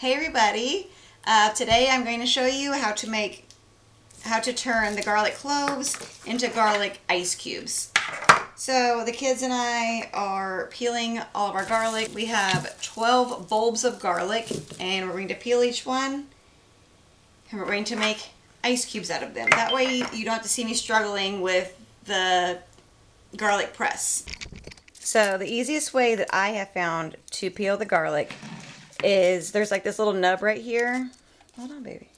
Hey everybody! Today I'm going to show you how to turn the garlic cloves into garlic ice cubes. So the kids and I are peeling all of our garlic. We have 12 bulbs of garlic and we're going to peel each one and we're going to make ice cubes out of them. That way you don't have to see me struggling with the garlic press. So the easiest way that I have found to peel the garlic is there's like this little nub right here. Hold on, baby.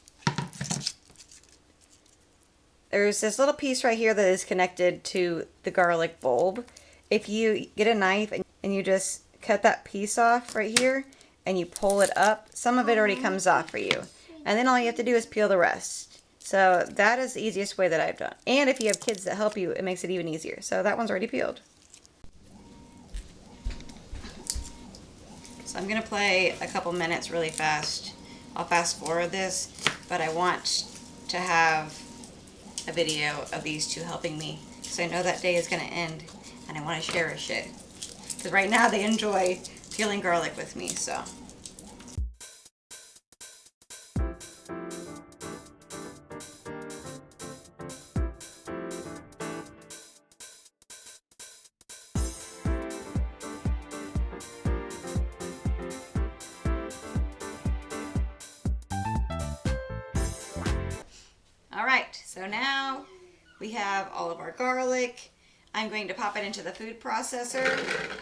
There's this little piece right here that is connected to the garlic bulb. If you get a knife and you just cut that piece off right here and you pull it up, some of it already comes off for you. And then all you have to do is peel the rest. So that is the easiest way that I've done. And if you have kids that help you, it makes it even easier. So that one's already peeled. So I'm going to play a couple minutes really fast. I'll fast forward this, but I want to have a video of these two helping me because I know that day is going to end and I want to cherish it. Because right now they enjoy peeling garlic with me, so. Alright, so now we have all of our garlic. I'm going to pop it into the food processor.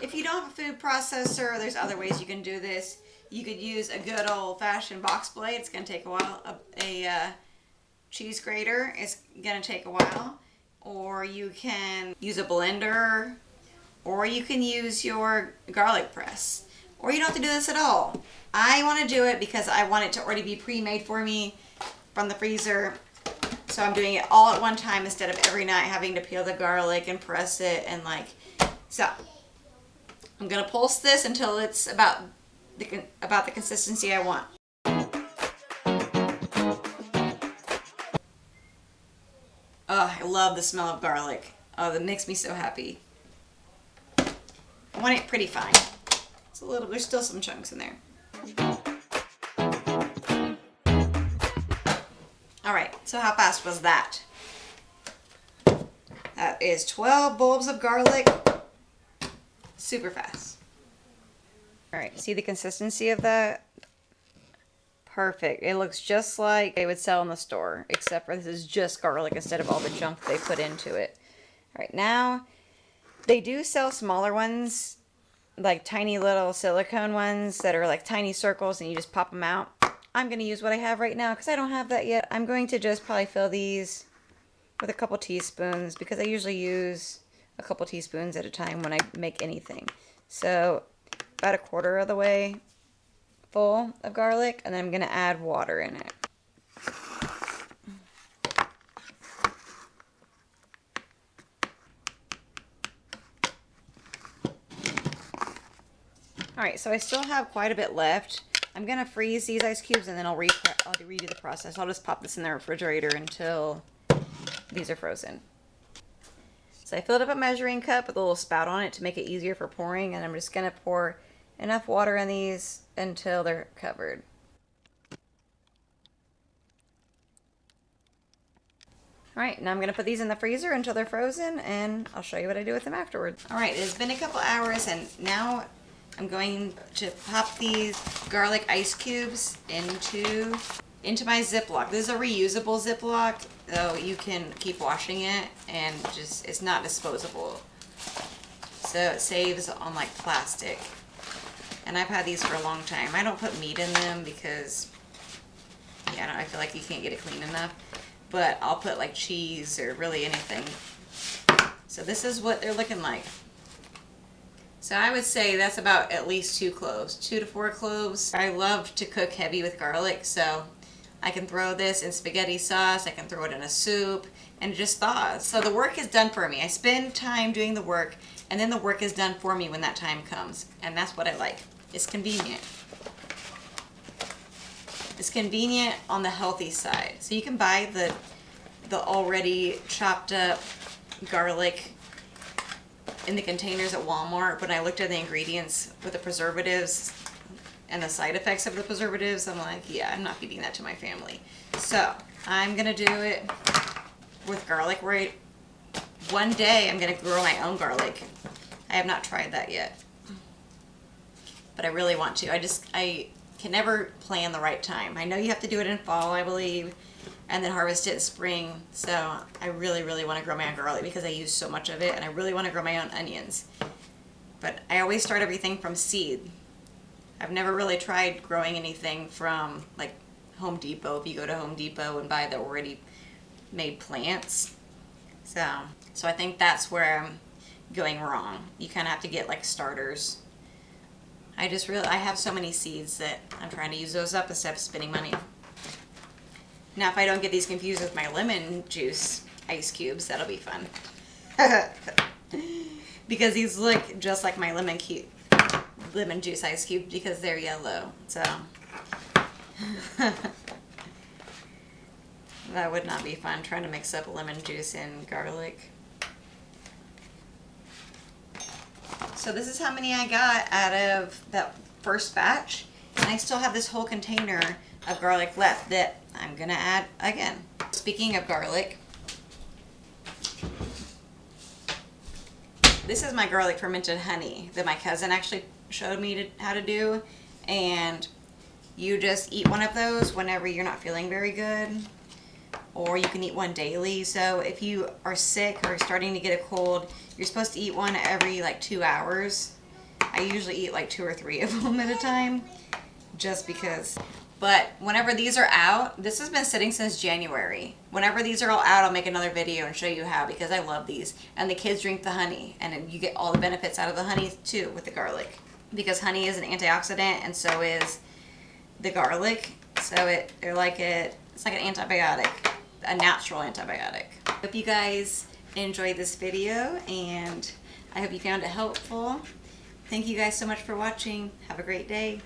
If you don't have a food processor, there's other ways you can do this. You could use a good old-fashioned box blade. It's going to take a while. A cheese grater is going to take a while. Or you can use a blender. Or you can use your garlic press. Or you don't have to do this at all. I want to do it because I want it to already be pre-made for me from the freezer. So I'm doing it all at one time instead of every night having to peel the garlic and press it and so. I'm gonna pulse this until it's about the consistency I want. Oh, I love the smell of garlic. Oh, that makes me so happy. I want it pretty fine. It's there's still some chunks in there. Alright, so how fast was that? That is 12 bulbs of garlic. Super fast. Alright, see the consistency of that? Perfect. It looks just like they would sell in the store, except for this is just garlic instead of all the junk they put into it. Alright, now they do sell smaller ones, like tiny little silicone ones that are like tiny circles and you just pop them out. I'm going to use what I have right now because I don't have that yet. I'm going to just probably fill these with a couple teaspoons because I usually use a couple teaspoons at a time when I make anything. So about a quarter of the way full of garlic, and then I'm going to add water in it. Alright, so I still have quite a bit left. I'm going to freeze these ice cubes and then I'll redo the process. I'll just pop this in the refrigerator until these are frozen. So I filled up a measuring cup with a little spout on it to make it easier for pouring, and I'm just going to pour enough water in these until they're covered. Alright, now I'm going to put these in the freezer until they're frozen and I'll show you what I do with them afterwards. Alright, it's been a couple hours and now I'm going to pop these garlic ice cubes into my Ziploc. This is a reusable Ziploc, so you can keep washing it and it's not disposable. So it saves on like plastic. And I've had these for a long time. I don't put meat in them because I feel like you can't get it clean enough. But I'll put like cheese or really anything. So this is what they're looking like. So I would say that's about at least 2 cloves, 2 to 4 cloves. I love to cook heavy with garlic, so I can throw this in spaghetti sauce, I can throw it in a soup, and it just thaws. So the work is done for me. I spend time doing the work, and then the work is done for me when that time comes. And that's what I like. It's convenient. It's convenient on the healthy side. So you can buy the already chopped up garlic in the containers at Walmart. When I looked at the ingredients for the preservatives, and the side effects of the preservatives, I'm like, yeah, I'm not feeding that to my family. So I'm gonna do it with garlic. Right, one day I'm gonna grow my own garlic. I have not tried that yet, but I really want to. I can never plan the right time. I know you have to do it in fall, I believe, and then harvest it in spring. So I really, really want to grow my own garlic because I use so much of it, and I really want to grow my own onions. But I always start everything from seed. I've never really tried growing anything from like Home Depot, if you go to Home Depot and buy the already made plants. So I think that's where I'm going wrong. You kind of have to get like starters. I have so many seeds that I'm trying to use those up instead of spending money. Now if I don't get these confused with my lemon juice ice cubes, that'll be fun. Because these look just like my lemon juice ice cube because they're yellow. So that would not be fun, trying to mix up lemon juice and garlic. So this is how many I got out of that first batch, and I still have this whole container of garlic left that I'm gonna add again. Speaking of garlic, this is my garlic fermented honey that my cousin actually showed me how to do, and you just eat one of those whenever you're not feeling very good, or you can eat one daily. So if you are sick or starting to get a cold, you're supposed to eat one every like 2 hours. I usually eat like 2 or 3 of them at a time, just because. But whenever these are out, this has been sitting since January. Whenever these are all out, I'll make another video and show you how, because I love these. And the kids drink the honey, and you get all the benefits out of the honey too with the garlic. Because honey is an antioxidant, and so is the garlic. So it's like an antibiotic, a natural antibiotic. Hope you guys enjoyed this video, and I hope you found it helpful. Thank you guys so much for watching. Have a great day.